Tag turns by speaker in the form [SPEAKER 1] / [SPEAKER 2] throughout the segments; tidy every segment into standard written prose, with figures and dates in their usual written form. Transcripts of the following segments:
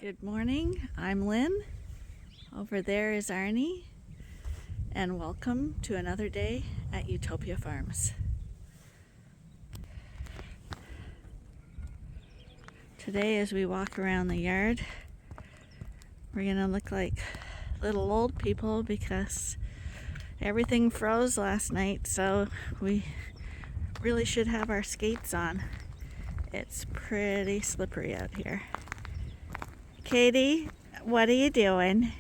[SPEAKER 1] Good morning, I'm Lynn. Over there is Arnie, and welcome to another day at Ewetopia Farms. Today, as we walk around the yard, we're gonna look like little old people because everything froze last night, so we really should have our skates on. It's pretty slippery out here. Katie, what are you doing?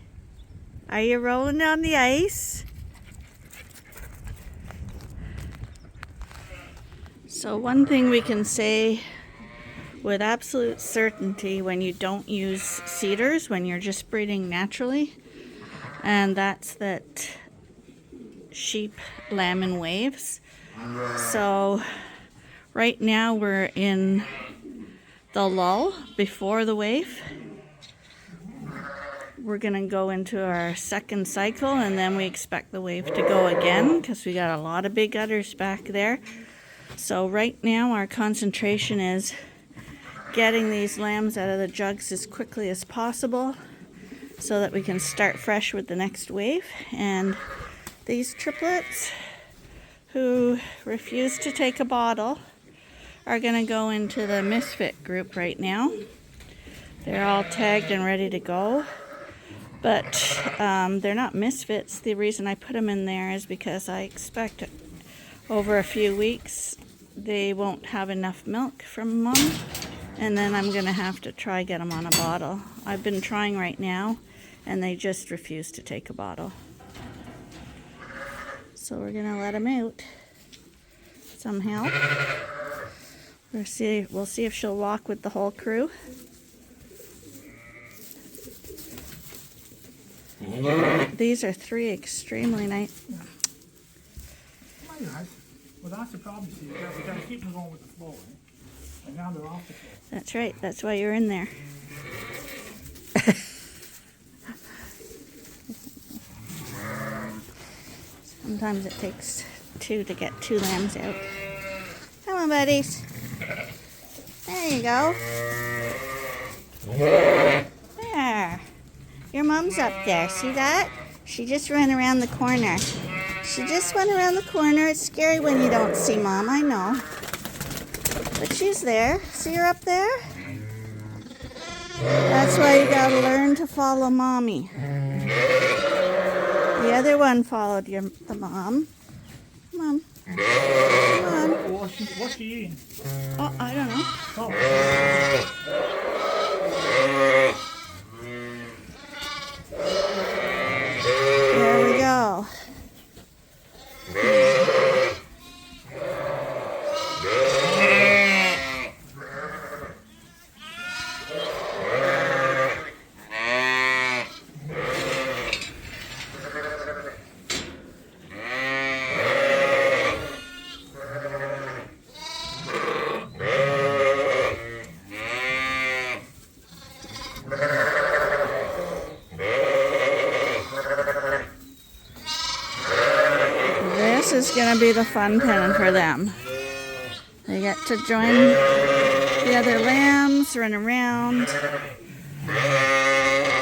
[SPEAKER 1] Are you rolling on the ice? So one thing we can say with absolute certainty when you don't use cedars, when you're just breeding naturally, and that's that sheep lamb in waves. So right now we're in the lull before the wave. We're gonna go into our second cycle, and then we expect the wave to go again because we got a lot of big udders back there. So right now our concentration is getting these lambs out of the jugs as quickly as possible so that we can start fresh with the next wave. And these triplets who refuse to take a bottle are gonna go into the misfit group right now. They're all tagged and ready to go. But they're not misfits. The reason I put them in there is because I expect over a few weeks they won't have enough milk from mom, and then I'm going to have to try get them on a bottle. I've been trying right now, and they just refuse to take a bottle. So we're going to let them out somehow. We'll see if she'll walk with the whole crew. These are three extremely nice.
[SPEAKER 2] Well, that's the problem, see. We got to keep them going with the flow, eh? And now they're off the flow.
[SPEAKER 1] That's right. That's why you're in there. Sometimes it takes two to get two lambs out. Come on, buddies. There you go. There. Your mom's up there. See that? She just ran around the corner. She just went around the corner. It's scary when you don't see mom, I know. But she's there. See her up there? That's why you gotta learn to follow mommy. The other one followed the mom. Come on. Come on.
[SPEAKER 2] What's she eating?
[SPEAKER 1] Oh, I don't know.
[SPEAKER 2] Oh.
[SPEAKER 1] There we go. This is going to be the fun pen for them. They get to join the other lambs, run around.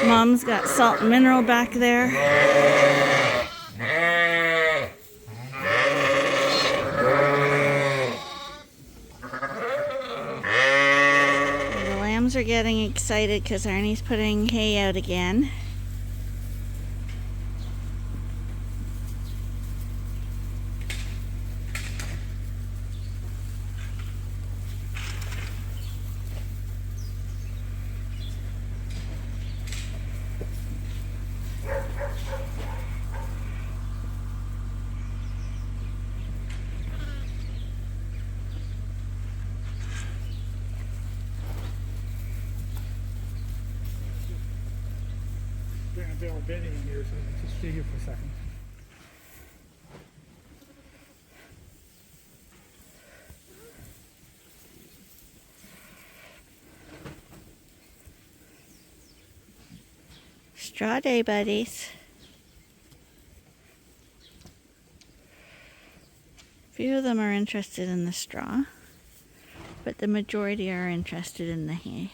[SPEAKER 1] Mom's got salt and mineral back there. The lambs are getting excited because Arnie's putting hay out again.
[SPEAKER 2] Bring a bit of Benny in here so we can just stay here for a second.
[SPEAKER 1] Straw day, buddies. Few of them are interested in the straw, but the majority are interested in the hay.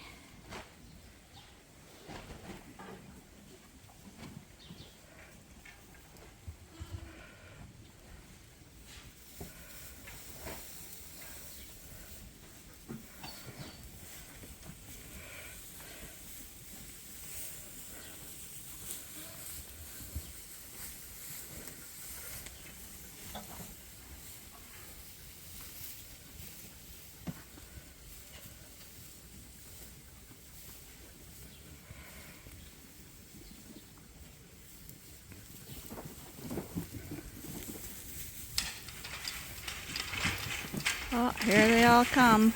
[SPEAKER 1] Oh, here they all come.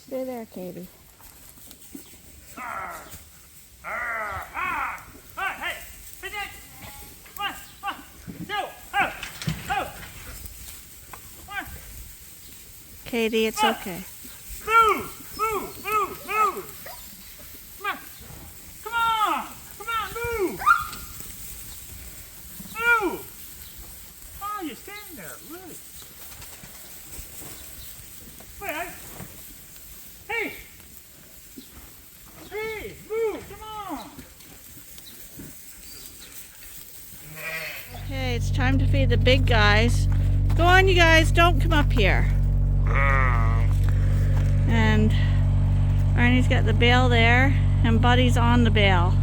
[SPEAKER 1] Stay there, Katie.
[SPEAKER 2] Hey! Hey, Nick! Come on! Come on! No! Oh! Oh! Come on!
[SPEAKER 1] Katie, it's okay.
[SPEAKER 2] Move! Move! Move! Move! Come on! Come on! Come on! Move! Move! Oh, you're standing there, really? Wait, Hey! Hey! Move! Come on!
[SPEAKER 1] Okay, it's time to feed the big guys. Go on, you guys, don't come up here. And Arnie's got the bale there, and Buddy's on the bale.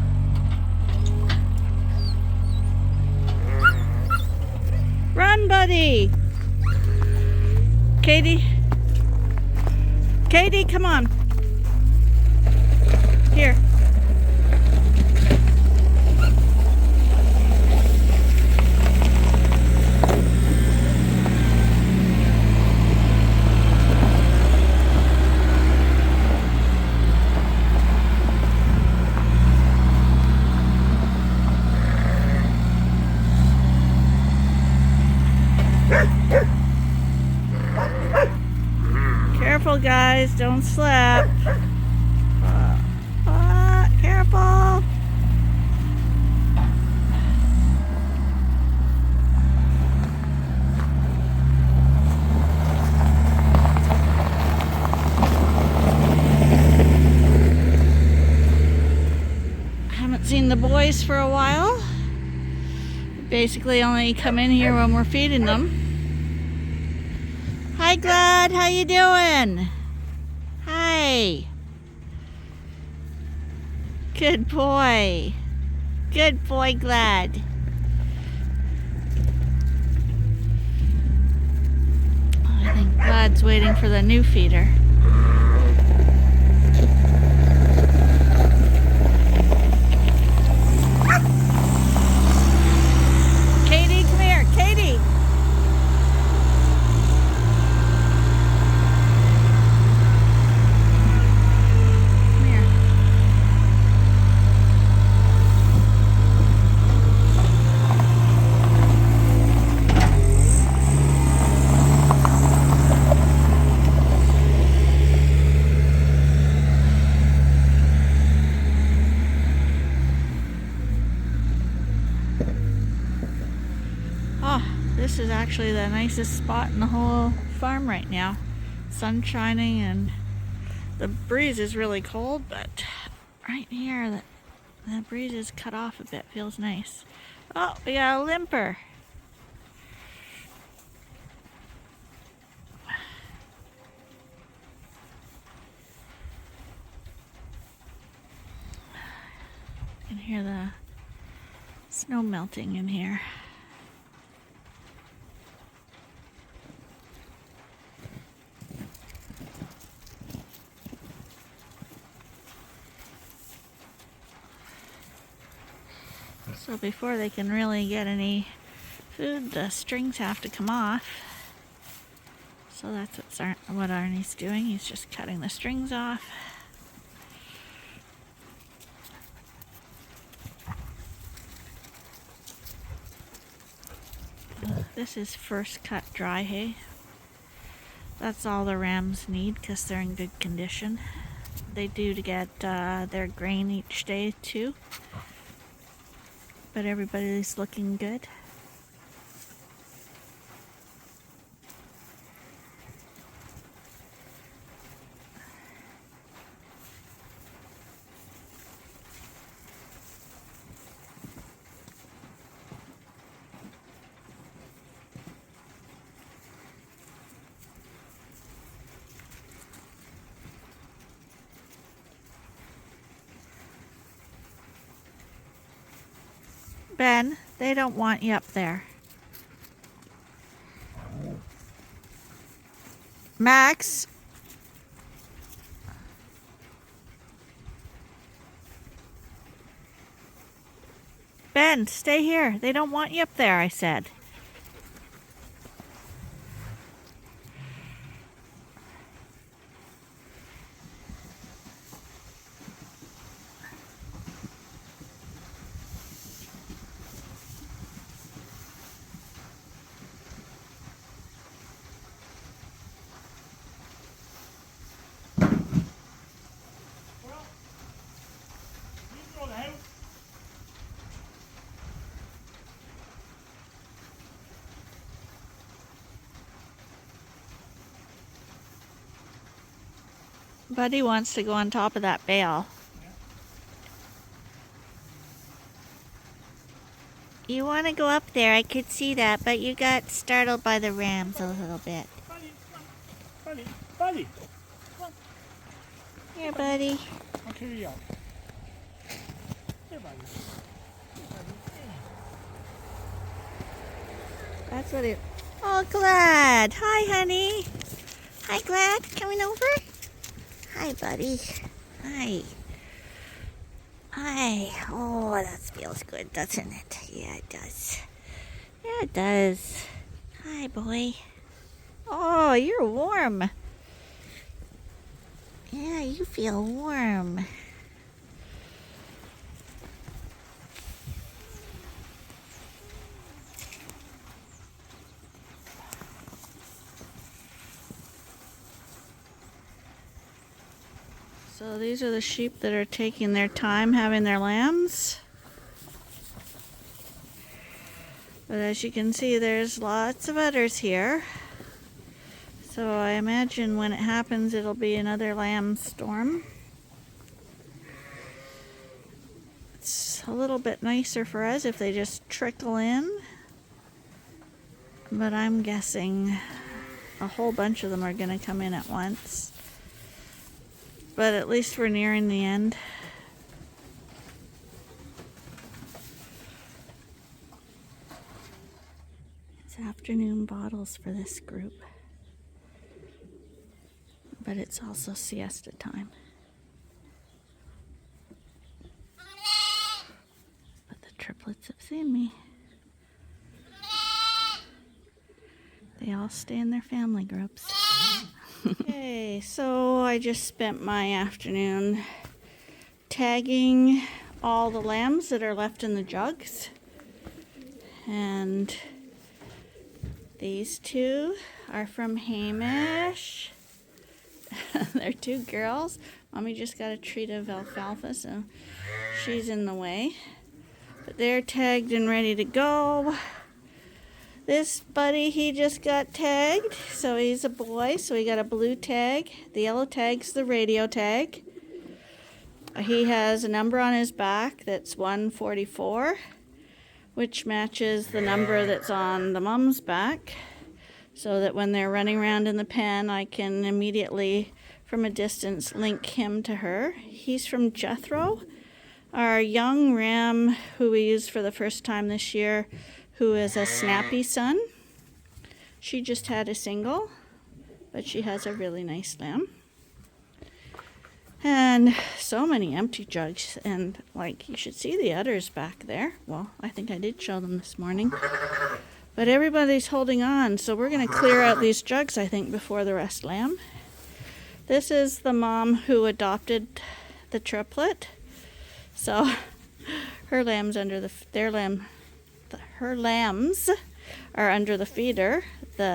[SPEAKER 1] Run, Buddy! Katie? Katie, come on. Here. Careful, guys, don't slip. Careful. Haven't seen the boys for a while. Basically only come in here when we're feeding them. Hi, Glad. How you doing? Hi. Good boy. Good boy, Glad. I think Glad's waiting for the new feeder. Katie, come here. Katie. This is actually the nicest spot in the whole farm right now. Sun shining and the breeze is really cold, but right here the breeze is cut off a bit. Feels nice. Oh, we got a limper. You can hear the snow melting in here. So before they can really get any food, the strings have to come off. So that's what Arnie's doing. He's just cutting the strings off. This is first cut dry hay. That's all the rams need because they're in good condition. They do to get their grain each day too. But everybody's looking good. Ben, they don't want you up there. Max. Ben, stay here. They don't want you up there, I said. Buddy wants to go on top of that bale. You want to go up there, I could see that, but you got startled by the rams a little bit.
[SPEAKER 2] Buddy.
[SPEAKER 1] Here, buddy.
[SPEAKER 2] I'll carry you out. Here, buddy.
[SPEAKER 1] That's what it... Oh, Glad. Hi, honey. Hi, Glad. Coming over? Hi, buddy. Hi. Hi. Oh, that feels good, doesn't it? Yeah, it does. Yeah, it does. Hi, boy. Oh, you're warm. Yeah, you feel warm. So these are the sheep that are taking their time having their lambs. But as you can see, there's lots of udders here. So I imagine when it happens, it'll be another lamb storm. It's a little bit nicer for us if they just trickle in. But I'm guessing a whole bunch of them are going to come in at once. But at least we're nearing the end. It's afternoon bottles for this group. But it's also siesta time. But the triplets have seen me. They all stay in their family groups. Okay, so I just spent my afternoon tagging all the lambs that are left in the jugs. And these two are from Hamish. They're two girls. Mommy just got a treat of alfalfa, so she's in the way. But they're tagged and ready to go. This buddy, he just got tagged, so he's a boy, so he got a blue tag. The yellow tag's the radio tag. He has a number on his back that's 144, which matches the number that's on the mom's back, so that when they're running around in the pen, I can immediately, from a distance, link him to her. He's from Jethro, our young ram who we used for the first time this year, who is a snappy son. She just had a single, but she has a really nice lamb. And so many empty jugs, and like you should see the udders back there. Well, I think I did show them this morning. But everybody's holding on, so we're going to clear out these jugs, I think, before the rest lamb. This is the mom who adopted the triplet. So her lamb's under her lambs are under the feeder.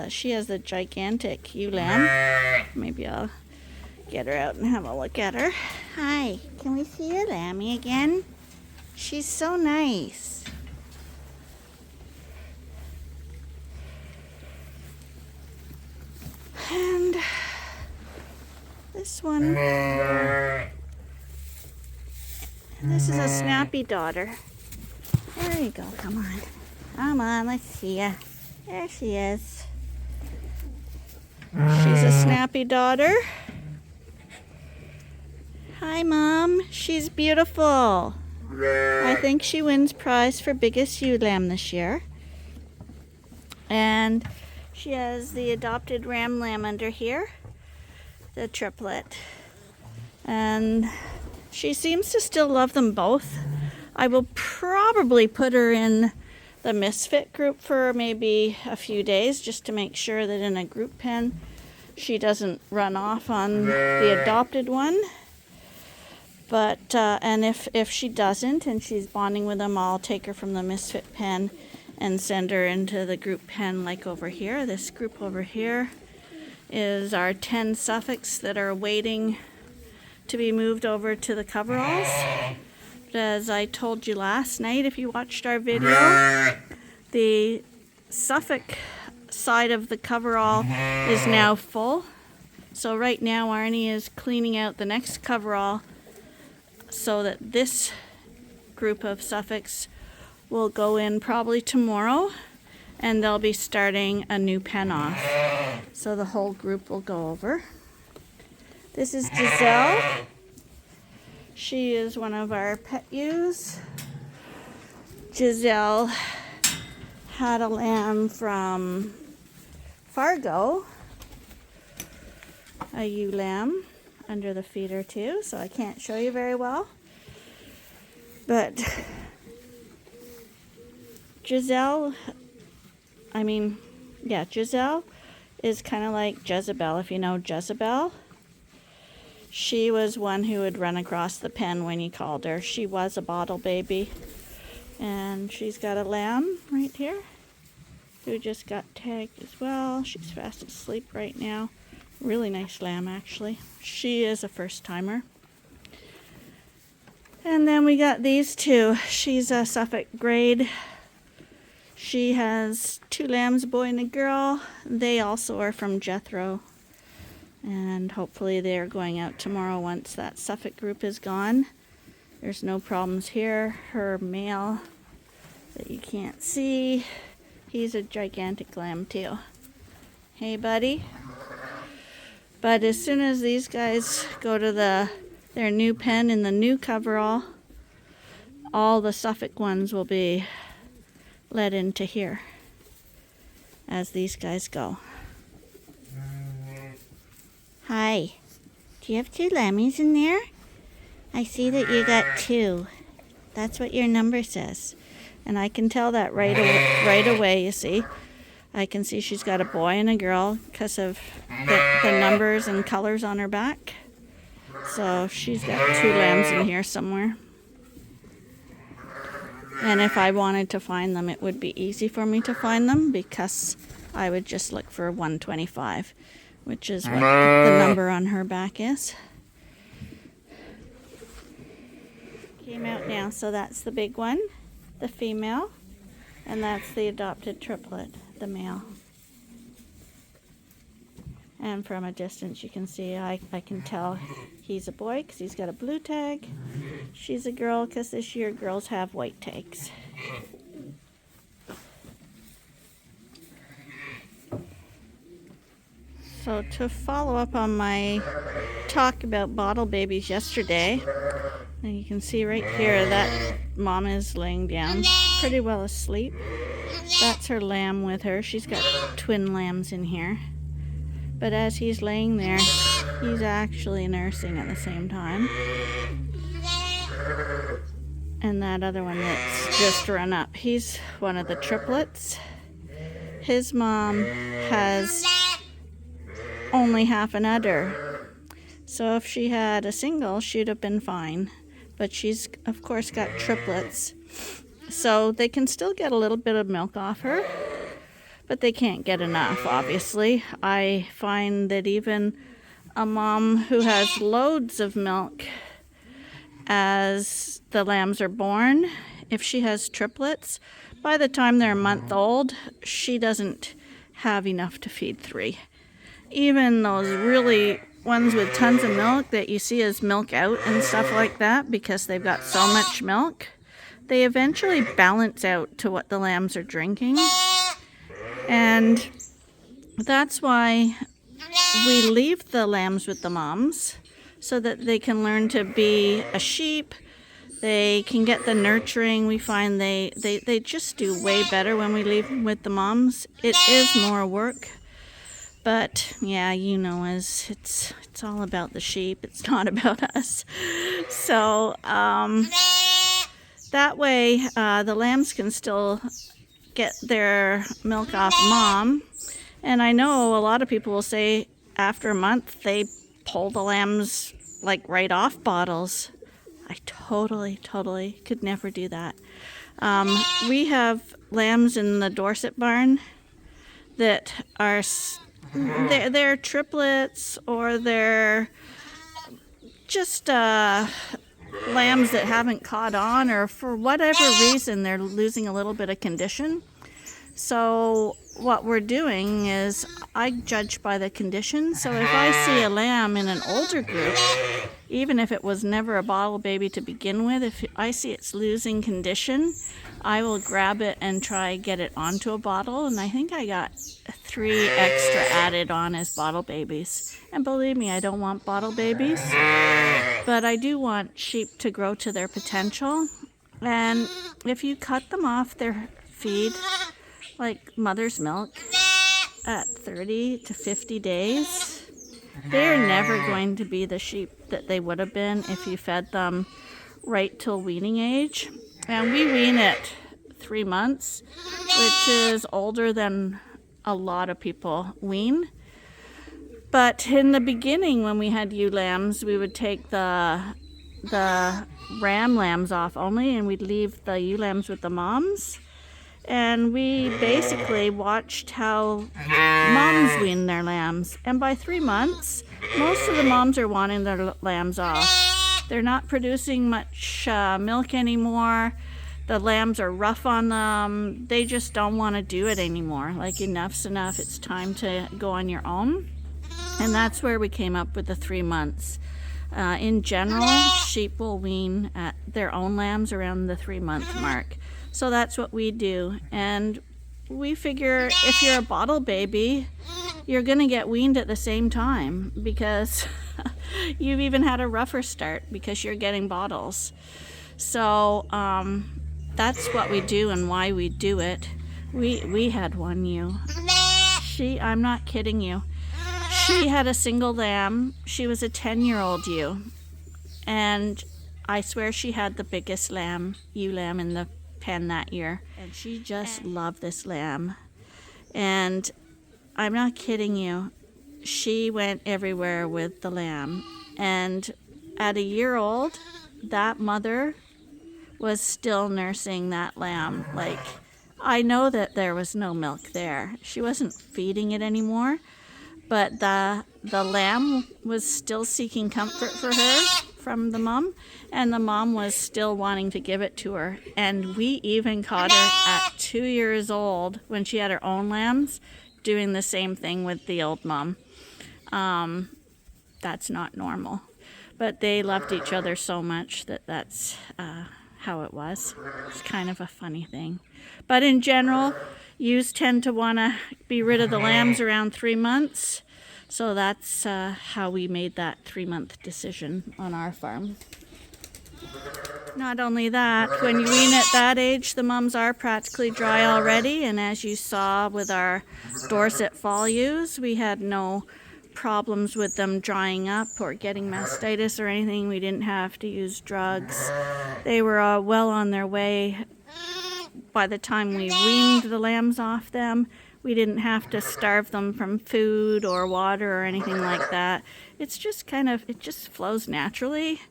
[SPEAKER 1] She has the gigantic ewe lamb. Maybe I'll get her out and have a look at her. Hi, can we see your lammy again? She's so nice. And this one. This is a snappy daughter. There you go, come on. Come on, let's see ya. There she is. She's a snappy daughter. Hi, Mom. She's beautiful. I think she wins prize for biggest ewe lamb this year. And she has the adopted ram lamb under here, the triplet. And she seems to still love them both. I will probably put her in the misfit group for maybe a few days just to make sure that in a group pen she doesn't run off on the adopted one. But and if she doesn't and she's bonding with them, I'll take her from the misfit pen and send her into the group pen like over here. This group over here is our 10 Suffolks that are waiting to be moved over to the coveralls. But as I told you last night, if you watched our video, the Suffolk side of the coverall is now full. So right now Arnie is cleaning out the next coverall so that this group of Suffolks will go in probably tomorrow, and they'll be starting a new pen off. So the whole group will go over. This is Giselle. She is one of our pet ewes. Giselle had a lamb from Fargo, a ewe lamb under the feeder too, so I can't show you very well. But Giselle is kind of like Jezebel, if you know Jezebel. She was one who would run across the pen when you called her. She was a bottle baby. And she's got a lamb right here who just got tagged as well. She's fast asleep right now. Really nice lamb, actually. She is a first timer. And then we got these two. She's a Suffolk grade. She has 2 lambs, a boy and a girl. They also are from Jethro. And hopefully they're going out tomorrow once that Suffolk group is gone. There's no problems here. Her male that you can't see, he's a gigantic lamb too. Hey, buddy. But as soon as these guys go to their new pen in the new coverall, all the Suffolk ones will be led into here as these guys go. Hi. Do you have 2 lammies in there? I see that you got 2. That's what your number says. And I can tell that right away, you see. I can see she's got a boy and a girl because of the numbers and colors on her back. So she's got 2 lambs in here somewhere. And if I wanted to find them, it would be easy for me to find them because I would just look for 125, which is what the number on her back is. Came out now, so that's the big one, the female, and that's the adopted triplet, the male. And from a distance you can see, I can tell he's a boy because he's got a blue tag. She's a girl because this year girls have white tags. So to follow up on my talk about bottle babies yesterday, and you can see right here that mom is laying down pretty well asleep. That's her lamb with her. She's got twin lambs in here. But as he's laying there, he's actually nursing at the same time. And that other one that's just run up, he's one of the triplets. His mom has only half an udder. So if she had a single, she'd have been fine. But she's, of course, got triplets. So they can still get a little bit of milk off her, but they can't get enough, obviously. I find that even a mom who has loads of milk as the lambs are born, if she has triplets, by the time they're a month old, she doesn't have enough to feed 3. Even those really ones with tons of milk that you see as milk out and stuff like that, because they've got so much milk, they eventually balance out to what the lambs are drinking. And that's why we leave the lambs with the moms, so that they can learn to be a sheep, They can get the nurturing. We find they just do way better when we leave them with the moms. It is more work, but yeah, you know, as it's all about the sheep. It's not about us. So that way the lambs can still get their milk off mom. And I know a lot of people will say after a month they pull the lambs like right off bottles. I totally could never do that. We have lambs in the Dorset barn that are they're triplets, or they're just lambs that haven't caught on, or for whatever reason they're losing a little bit of condition. So what we're doing is I judge by the condition. So if I see a lamb in an older group, even if it was never a bottle baby to begin with, if I see it's losing condition, I will grab it and try get it onto a bottle. And I think I got 3 extra added on as bottle babies. And believe me, I don't want bottle babies, but I do want sheep to grow to their potential. And if you cut them off their feed, like mother's milk, at 30 to 50 days, they're never going to be the sheep that they would have been if you fed them right till weaning age. And we wean at 3 months, which is older than a lot of people wean. But in the beginning, when we had ewe lambs, we would take the ram lambs off only, and we'd leave the ewe lambs with the moms. And we basically watched how moms wean their lambs. And by 3 months, most of the moms are wanting their lambs off. They're not producing much milk anymore. The lambs are rough on them. They just don't want to do it anymore. Like, enough's enough. It's time to go on your own. And that's where we came up with the 3 months. In general, sheep will wean at their own lambs around the 3-month mark. So that's what we do. And we figure if you're a bottle baby, you're going to get weaned at the same time, because you've even had a rougher start because you're getting bottles. So that's what we do and why we do it. We had one ewe. I'm not kidding you. She had a single lamb. She was a 10-year-old ewe. And I swear she had the biggest ewe lamb in the pen that year. And she just loved this lamb. And I'm not kidding you. She went everywhere with the lamb. And at a year old, that mother was still nursing that lamb. Like, I know that there was no milk there. She wasn't feeding it anymore. But the lamb was still seeking comfort for her from the mom, and the mom was still wanting to give it to her. And we even caught her at 2 years old, when she had her own lambs, doing the same thing with the old mom. That's not normal. But they loved each other so much that's how it was. It's kind of a funny thing. But in general, ewes tend to want to be rid of the lambs around 3 months. So that's how we made that 3-month decision on our farm. Not only that, when you wean at that age, the mums are practically dry already. And as you saw with our Dorset fall ewes, we had no problems with them drying up or getting mastitis or anything. We didn't have to use drugs. They were well on their way. By the time we weaned the lambs off them, we didn't have to starve them from food or water or anything like that. It's just it just flows naturally.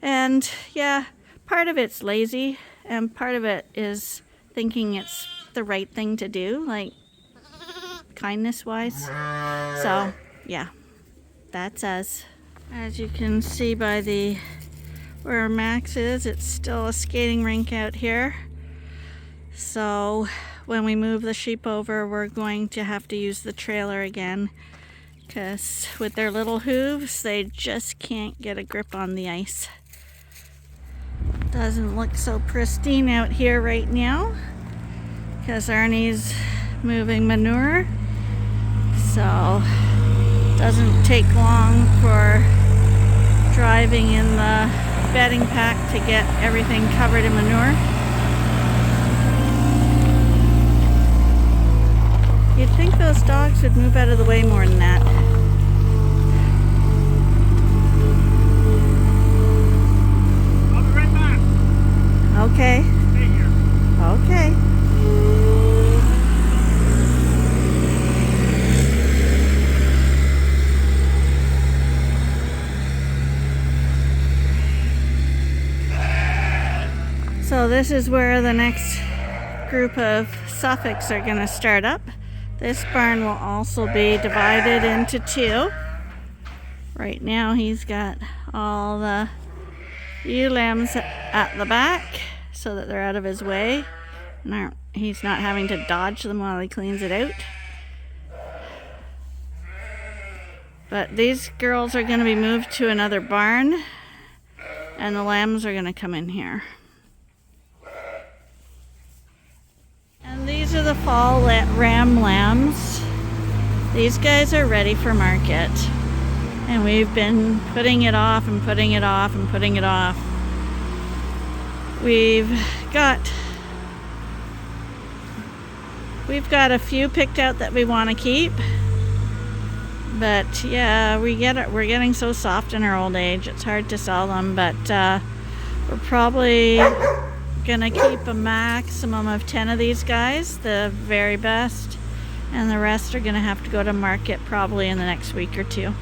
[SPEAKER 1] And yeah, part of it's lazy, and part of it is thinking it's the right thing to do, like kindness-wise. So yeah, that's us. As you can see by where Max is, it's still a skating rink out here. So when we move the sheep over, we're going to have to use the trailer again, because with their little hooves, they just can't get a grip on the ice. Doesn't look so pristine out here right now, because Arnie's moving manure. So doesn't take long for driving in the bedding pack to get everything covered in manure. You'd think those dogs would move out of the way more than that.
[SPEAKER 2] I'll be right back.
[SPEAKER 1] Okay.
[SPEAKER 2] Stay here.
[SPEAKER 1] Okay. So this is where the next group of Suffolks are going to start up. This barn will also be divided into two. Right now he's got all the ewe lambs at the back so that they're out of his way. And he's not having to dodge them while he cleans it out. But these girls are going to be moved to another barn, and the lambs are going to come in here. And these are the fall ram lambs. These guys are ready for market. And we've been putting it off and putting it off and putting it off. We've got a few picked out that we want to keep. But yeah, we're getting so soft in our old age, it's hard to sell them. But we're probably gonna keep a maximum of 10 of these guys, the very best, and the rest are gonna have to go to market probably in the next week or two.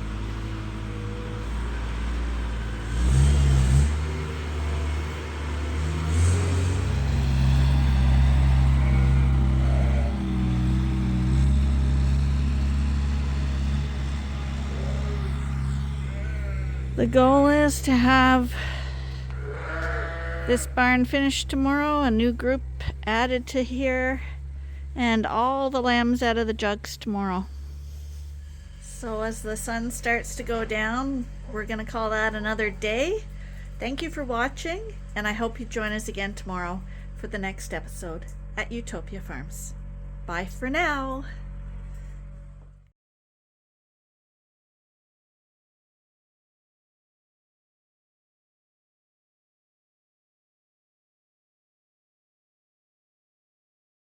[SPEAKER 1] The goal is to have this barn finished tomorrow, a new group added to here, and all the lambs out of the jugs tomorrow. So as the sun starts to go down, we're going to call that another day. Thank you for watching, and I hope you join us again tomorrow for the next episode at Ewetopia Farms. Bye for now.